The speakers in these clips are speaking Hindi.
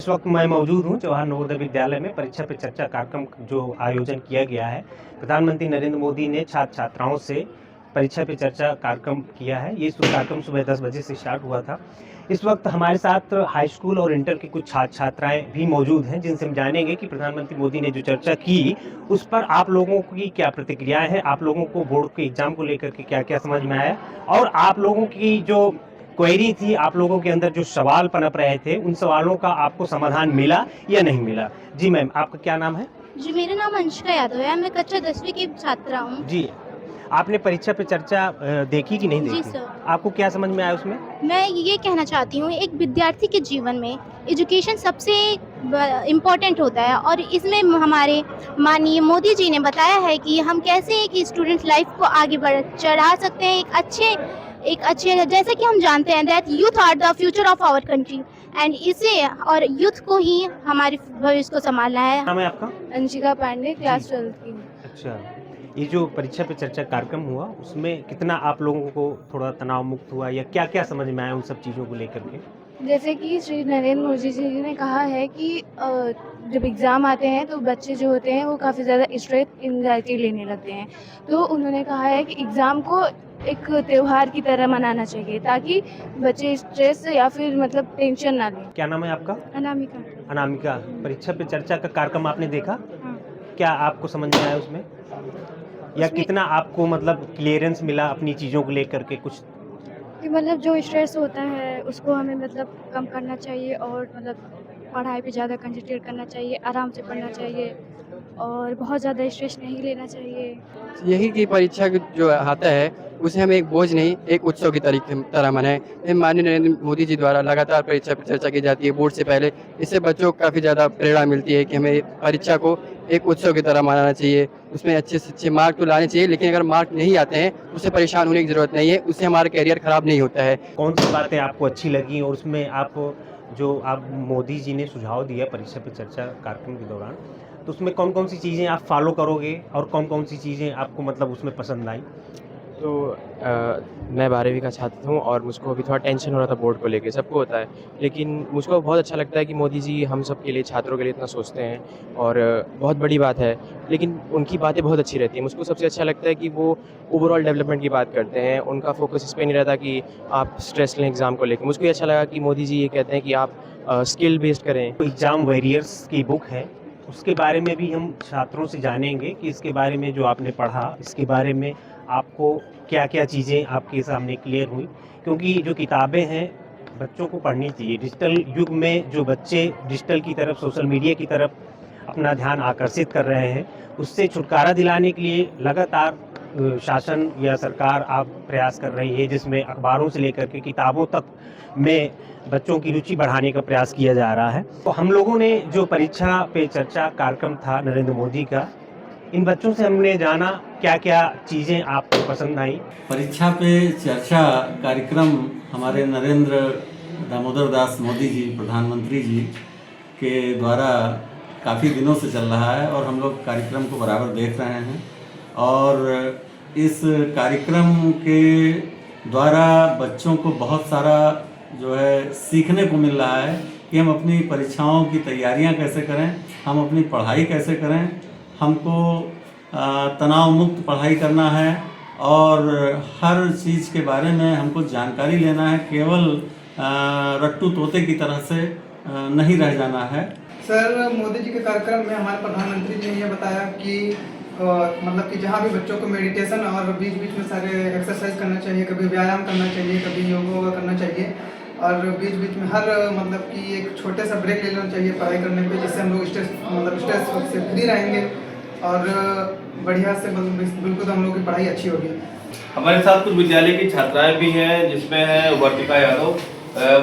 वक्त मैं मौजूद हूँ जवाहर नवोदय विद्यालय में परीक्षा पे चर्चा कार्यक्रम जो आयोजन किया गया है। प्रधानमंत्री नरेंद्र मोदी ने छात्र छात्राओं से परीक्षा पे चर्चा कार्यक्रम किया है। ये कार्यक्रम सुबह 10 बजे से स्टार्ट हुआ था। इस वक्त हमारे साथ हाई स्कूल और इंटर के कुछ छात्र छात्राएं भी मौजूद हैं, जिनसे हम जानेंगे कि प्रधानमंत्री मोदी ने जो चर्चा की उस पर आप लोगों की क्या प्रतिक्रियाएं हैं, आप लोगों को बोर्ड के एग्जाम को लेकर के क्या क्या समझ में आया और आप लोगों की जो क्वेरी थी, आप लोगों के अंदर जो सवाल पनप रहे थे, उन सवालों का आपको समाधान मिला या नहीं मिला? जी मैम, आपका क्या नाम है? जी, मेरा नाम अंशिका यादव है। मैं कक्षा 10वीं की छात्रा हूँ। जी, आपने परीक्षा पे चर्चा देखी कि नहीं जी देखी? सर। आपको क्या समझ में आया उसमें? मैं ये कहना चाहती हूँ, एक विद्यार्थी के जीवन में एजुकेशन सबसे इम्पोर्टेंट होता है और इसमें हमारे माननीय मोदी जी ने बताया है कि हम कैसे एक स्टूडेंट लाइफ को आगे चढ़ा सकते हैं एक अच्छे जैसे कि हम जानते हैं that youth are the future of our country and इसे और यूथ को ही हमारे भविष्य को संभालना है। नाम है आपका? अंशिका पांडे, क्लास 12 की। अच्छा, ये जो परीक्षा पे चर्चा कार्यक्रम हुआ, उसमें कितना आप लोगों को थोड़ा तनाव मुक्त हुआ या क्या-क्या समझ में आया उन सब चीज़ों को लेकर के? जैसे कि श्री नरेंद्र मोदी जी ने कहा है कि जब एग्ज़ाम आते हैं तो बच्चे जो होते हैं वो काफ़ी ज़्यादा स्ट्रेस एंग्जाइटी लेने लगते हैं। तो उन्होंने कहा है कि एग्ज़ाम को एक त्योहार की तरह मनाना चाहिए ताकि बच्चे स्ट्रेस या फिर मतलब टेंशन ना लें। क्या नाम है आपका? अनामिका। अनामिका, परीक्षा पे चर्चा का कार्यक्रम आपने देखा? हाँ। क्या आपको समझ में आया उसमें? या उसमें कितना आपको मतलब क्लियरेंस मिला अपनी चीज़ों को लेकर के कुछ? कि मतलब जो स्ट्रेस होता है उसको हमें मतलब कम करना चाहिए और मतलब पढ़ाई पे ज़्यादा कंसंट्रेट करना चाहिए, आराम से पढ़ना चाहिए और बहुत ज़्यादा स्ट्रेस नहीं लेना चाहिए। यही कि परीक्षा जो आता है उसे हम एक बोझ नहीं एक उत्सव की तरह मनाएं। माननीय नरेंद्र मोदी जी द्वारा लगातार परीक्षा पर चर्चा की जाती है बोर्ड से पहले। इससे बच्चों को काफ़ी ज़्यादा प्रेरणा मिलती है कि हमें परीक्षा को एक उत्सव की तरह मनाना चाहिए। उसमें अच्छे से अच्छे मार्क तो लाने चाहिए, लेकिन अगर मार्क नहीं आते हैं उससे परेशान होने की ज़रूरत नहीं है, उससे हमारा करियर ख़राब नहीं होता है। कौन सी बातें आपको अच्छी लगी और उसमें आप मोदी जी ने सुझाव दिया परीक्षा पे चर्चा कार्यक्रम के दौरान, तो उसमें कौन-कौन सी चीज़ें आप फॉलो करोगे और कौन-कौन सी चीज़ें आपको मतलब उसमें पसंद आई? तो मैं 12वीं का छात्र हूँ और मुझको अभी थोड़ा टेंशन हो रहा था बोर्ड को लेके, सबको होता है। लेकिन मुझको बहुत अच्छा लगता है कि मोदी जी हम सब के लिए, छात्रों के लिए इतना सोचते हैं और बहुत बड़ी बात है। लेकिन उनकी बातें बहुत अच्छी रहती हैं। मुझको सबसे अच्छा लगता है कि वो ओवरऑल डेवलपमेंट की बात करते हैं। उनका फ़ोकस इस पे नहीं रहता कि आप स्ट्रेस लें एग्ज़ाम को लेके। मुझको ये अच्छा लगा कि मोदी जी ये कहते हैं कि आप स्किल बेस्ड करें। एग्ज़ाम वॉरियर्स की बुक है, उसके बारे में भी हम छात्रों से जानेंगे कि इसके बारे में जो आपने पढ़ा, इसके बारे में आपको क्या-क्या चीज़ें आपके सामने क्लियर हुई? क्योंकि जो किताबें हैं, बच्चों को पढ़नी चाहिए। डिजिटल युग में जो बच्चे डिजिटल की तरफ, सोशल मीडिया की तरफ अपना ध्यान आकर्षित कर रहे हैं, उससे छुटकारा दिलाने के लिए लगातार शासन या सरकार आप प्रयास कर रही है, जिसमें अखबारों से लेकर के किताबों तक में बच्चों की रुचि बढ़ाने का प्रयास किया जा रहा है। तो हम लोगों ने जो परीक्षा पे चर्चा कार्यक्रम था नरेंद्र मोदी का, इन बच्चों से हमने जाना क्या-क्या चीज़ें आपको पसंद आई। परीक्षा पे चर्चा कार्यक्रम हमारे नरेंद्र दामोदर दास मोदी जी, प्रधानमंत्री जी के द्वारा काफ़ी दिनों से चल रहा है और हम लोग कार्यक्रम को बराबर देख रहे हैं। और इस कार्यक्रम के द्वारा बच्चों को बहुत सारा जो है सीखने को मिल रहा है कि हम अपनी परीक्षाओं की तैयारियां कैसे करें, हम अपनी पढ़ाई कैसे करें। हमको तनाव मुक्त पढ़ाई करना है और हर चीज़ के बारे में हमको जानकारी लेना है, केवल रट्टू तोते की तरह से नहीं रह जाना है। सर, मोदी जी के कार्यक्रम में हमारे प्रधानमंत्री जी ने ये बताया कि मतलब कि जहाँ भी बच्चों को मेडिटेशन और बीच बीच में सारे एक्सरसाइज करना चाहिए, कभी व्यायाम करना चाहिए, कभी योग करना चाहिए और बीच बीच में हर मतलब कि एक छोटे सा ब्रेक ले लेना चाहिए पढ़ाई करने पे, जिससे हम लोग स्ट्रेस से फ्री रहेंगे और बढ़िया से बिल्कुल हम लोग की पढ़ाई अच्छी होगी। हमारे साथ कुछ विद्यालय की छात्राएं भी हैं, जिसमें है वर्तिका यादव।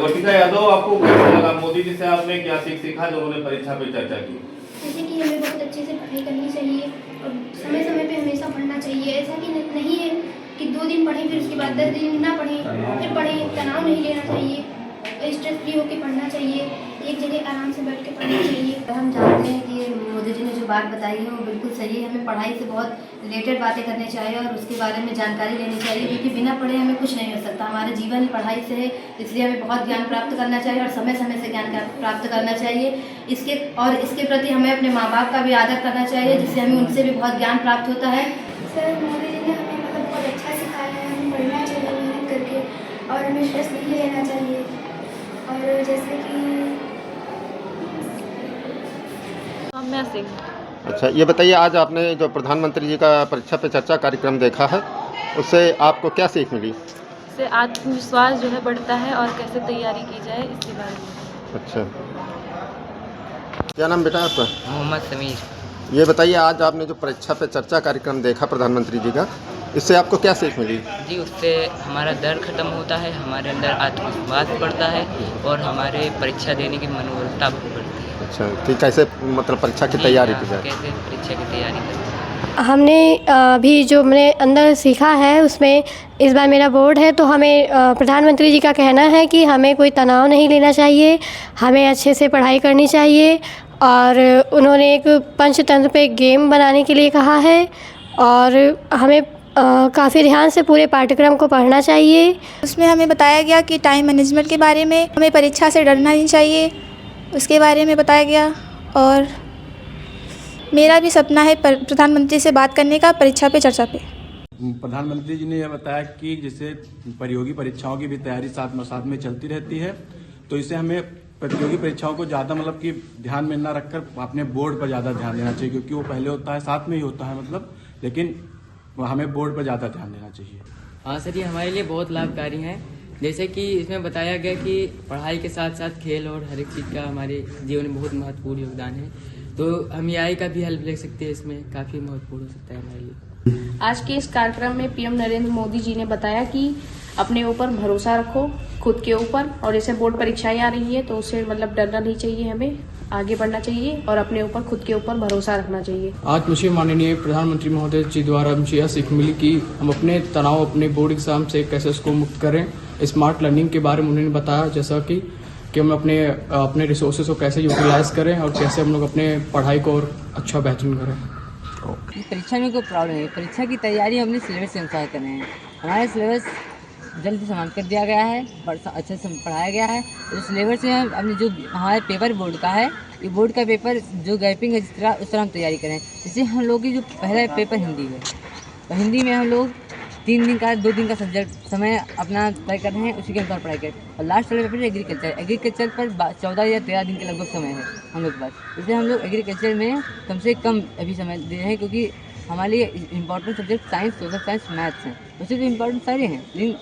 वर्तिका यादव, आपको कैसा लगा? मोदी जी से आपने क्या सीखा जो उन्होंने परीक्षा पे चर्चा की? जैसे कि हमें बहुत अच्छे से पढ़ाई करनी चाहिए और समय समय पे हमेशा पढ़ना चाहिए। ऐसा कि नहीं है कि 2 दिन पढ़ें फिर उसके बाद 10 दिन ना पढ़ें, फिर पढ़ें। तनाव नहीं लेना चाहिए, स्ट्रेस फ्री होकर पढ़ना चाहिए। एक जगह आराम से बैठ के पढ़ना चाहिए। हम जानते हैं कि मोदी जी ने जो बात बताई है वो बिल्कुल सही है। हमें पढ़ाई से बहुत रिलेटेड बातें करनी चाहिए और उसके बारे में जानकारी लेनी चाहिए, क्योंकि बिना पढ़े हमें कुछ नहीं हो सकता। हमारा जीवन ही पढ़ाई से है, इसलिए हमें बहुत ज्ञान प्राप्त करना चाहिए और समय समय से ज्ञान प्राप्त करना चाहिए। इसके प्रति हमें अपने माँ बाप का भी आदर करना चाहिए, जिससे हमें उनसे भी बहुत ज्ञान प्राप्त होता है। सर, मोदी जी ने हमें मतलब बहुत अच्छा सिखाया है। हमें पढ़ना चाहिए मेहनत करके और हमें स्ट्रेस नहीं लेना चाहिए। और जैसे कि अच्छा, ये बताइए, आज आपने जो प्रधानमंत्री जी का परीक्षा पे चर्चा कार्यक्रम देखा है, उससे आपको क्या सीख मिली? इससे आत्मविश्वास जो है बढ़ता है और कैसे तैयारी की जाए इसके बारे में। अच्छा, क्या नाम बेटा आपका? मोहम्मद समीर। ये बताइए, आज आपने जो परीक्षा पे चर्चा कार्यक्रम देखा प्रधानमंत्री जी का, इससे आपको क्या सीख मिली? जी, उससे हमारा डर खत्म होता है, हमारे अंदर आत्मविश्वास बढ़ता है और हमारे परीक्षा देने की मनोबलता बढ़ती है। अच्छा, कि कैसे मतलब परीक्षा की तैयारी की जाए? कैसे परीक्षा की तैयारी करें। हमने अभी जो मैंने अंदर सीखा है उसमें इस बार मेरा बोर्ड है, तो हमें प्रधानमंत्री जी का कहना है कि हमें कोई तनाव नहीं लेना चाहिए, हमें अच्छे से पढ़ाई करनी चाहिए। और उन्होंने एक पंचतंत्र पे गेम बनाने के लिए कहा है और हमें काफ़ी ध्यान से पूरे पाठ्यक्रम को पढ़ना चाहिए। उसमें हमें बताया गया कि टाइम मैनेजमेंट के बारे में, हमें परीक्षा से डरना नहीं चाहिए, उसके बारे में बताया गया। और मेरा भी सपना है प्रधानमंत्री से बात करने का परीक्षा पे चर्चा पे। प्रधानमंत्री जी ने यह बताया कि जैसे प्रतियोगी परीक्षाओं की भी तैयारी साथ में चलती रहती है, तो इससे हमें प्रतियोगी परीक्षाओं को ज़्यादा मतलब कि ध्यान में न रखकर अपने बोर्ड पर ज़्यादा ध्यान देना चाहिए, क्योंकि वो पहले होता है, साथ में ही होता है मतलब, लेकिन हमें बोर्ड पर ज़्यादा ध्यान देना चाहिए। हाँ सर, ये हमारे लिए बहुत लाभकारी है। जैसे कि इसमें बताया गया कि पढ़ाई के साथ साथ खेल और हर एक चीज़ का हमारे जीवन में बहुत महत्वपूर्ण योगदान है, तो हम AI का भी हेल्प ले सकते हैं, इसमें काफ़ी महत्वपूर्ण हो सकता है हमारे लिए। आज के इस कार्यक्रम में पीएम नरेंद्र मोदी जी ने बताया कि अपने ऊपर भरोसा रखो, खुद के ऊपर, और जैसे बोर्ड परीक्षाएं आ रही है तो उससे मतलब डरना नहीं चाहिए, हमें आगे बढ़ना चाहिए और अपने ऊपर खुद के ऊपर भरोसा रखना चाहिए। आज मुझे माननीय प्रधानमंत्री महोदय जी द्वारा मुझे यह सीख मिली कि हम अपने तनाव अपने बोर्ड एग्जाम से कैसे उसको मुक्त करें। स्मार्ट लर्निंग के बारे में उन्होंने बताया, जैसा कि हम अपने रिसोर्सेज को कैसे यूटिलाइज करें और कैसे हम लोग अपने पढ़ाई को और अच्छा बेहतरीन करें। परीक्षा में कोई प्रॉब्लम नहीं, परीक्षा की तैयारी हम अपने सिलेबस के अनुसार कर रहे हैं। हमारा सिलेबस जल्दी समाप्त कर दिया गया है, अच्छे से पढ़ाया गया है। तो सिलेबस में अपने जो हमारे पेपर बोर्ड का है, ये बोर्ड का पेपर जो गैपिंग है जिस तरह उस तरह हम तैयारी करें। जैसे हम लोग की जो पहला पेपर हिंदी है, तो हिंदी में हम लोग 2 दिन का सब्जेक्ट समय अपना तय कर रहे हैं, उसी के अनुसार पढ़ाई करें। और लास्ट वाला पेपर एग्रीकल्चर पर 14 या 13 दिन के लगभग समय है हम लोग के पास। इसलिए हम लोग एग्रीकल्चर में कम से कम अभी समय दे रहे हैं, क्योंकि हमारे लिए important subject science, social science, maths हैं। वैसे तो इम्पॉर्टेंट सारे हैं, लेकिन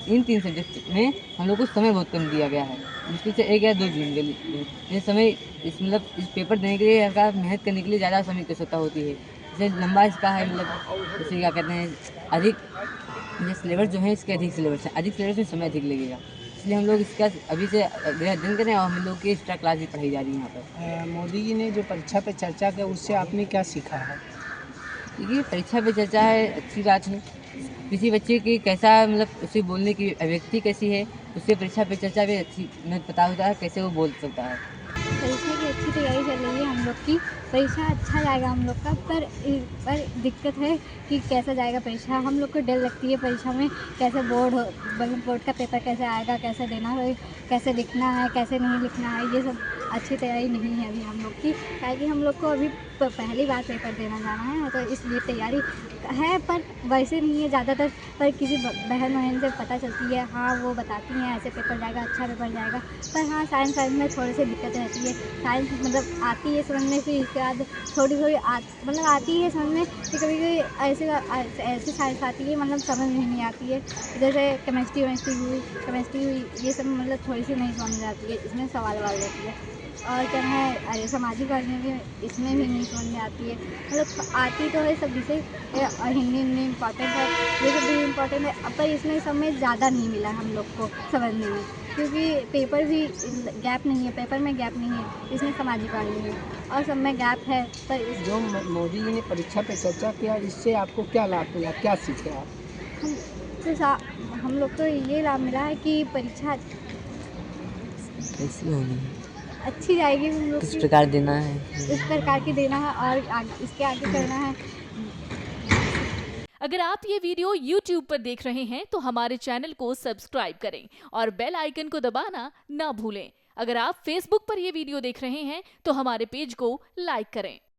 इन 3 सब्जेक्ट में हम लोग को समय बहुत कम दिया गया है, मुश्किल से 1 या 2 दिन के लिए। ये समय इस पेपर देने के लिए मेहनत करने के लिए ज़्यादा समय की आवश्यकता होती है। जैसे लंबा इसका है, मतलब जैसे क्या कहते हैं, अधिक ये सिलेबस जो है इसके अधिक सिलेबस है, अधिक सिलेबस में समय अधिक लगेगा। इसलिए हम लोग इसका अभी से अध्ययन करें और हम लोग की एक्स्ट्रा क्लास भी पढ़ाई जा रही है यहाँ पर। मोदी जी ने जो परीक्षा पे चर्चा की, उससे आपने क्या सीखा है? देखिए, परीक्षा पे चर्चा है, अच्छी बात है। किसी बच्चे की कैसा मतलब उसे बोलने की अभिव्यक्ति कैसी है, उससे परीक्षा पे चर्चा भी अच्छी पता होता है कैसे वो बोल सकता है। परीक्षा की अच्छी तैयारी चल रही है हम लोग की। परीक्षा अच्छा जाएगा हम लोग का, पर दिक्कत है कि कैसा जाएगा परीक्षा। हम लोग को डर लगती है परीक्षा में, कैसे बोर्ड का पेपर कैसे आएगा, कैसे देना है, कैसे लिखना है, कैसे नहीं लिखना है। ये सब अच्छी तैयारी नहीं है अभी हम लोग की, क्योंकि हम लोग को अभी पहली बार पेपर देना जाना है, तो इसलिए तैयारी है, पर वैसे नहीं है ज़्यादातर। पर किसी बहन से पता चलती है, हाँ वो बताती हैं ऐसे पेपर जाएगा, अच्छा पेपर जाएगा। पर हाँ, साइंस में थोड़ी सी दिक्कत रहती है। साइंस मतलब आती है समझ में, फिर इसके बाद थोड़ी मतलब आती है समझ में, कि कभी कभी ऐसे साइंस आती है मतलब समझ में नहीं आती है। जैसे केमिस्ट्री हुई, ये सब मतलब थोड़ी सी नहीं समझ में आती है, इसमें सवाल रहती है। और क्या है, अरे सामाजिक पढ़ने में इसमें भी नहीं समझ में आती है, मतलब आती तो है सभी से। हिंदी इम्पॉर्टेंट है, ये सब भी इम्पॉर्टेंट है, पर इसमें सब में ज़्यादा नहीं मिला हम लोग को समझने में, क्योंकि पेपर भी गैप नहीं है, पेपर में गैप नहीं है, इसमें सामाजिक पढ़ने में और सब में गैप है। पर जो मोदी जी ने परीक्षा पे चर्चा किया, इससे आपको क्या लाभ मिला, क्या सीखे आप? हम लोग को ये लाभ मिला है कि परीक्षा कैसी होनी अच्छी जाएगी हम लोग किस की, प्रकार देना है। इस प्रकार की देना है और इसके आगे करना है। अगर आप ये वीडियो YouTube पर देख रहे हैं तो हमारे चैनल को सब्सक्राइब करें और बेल आइकन को दबाना ना भूलें। अगर आप Facebook पर ये वीडियो देख रहे हैं तो हमारे पेज को लाइक करें।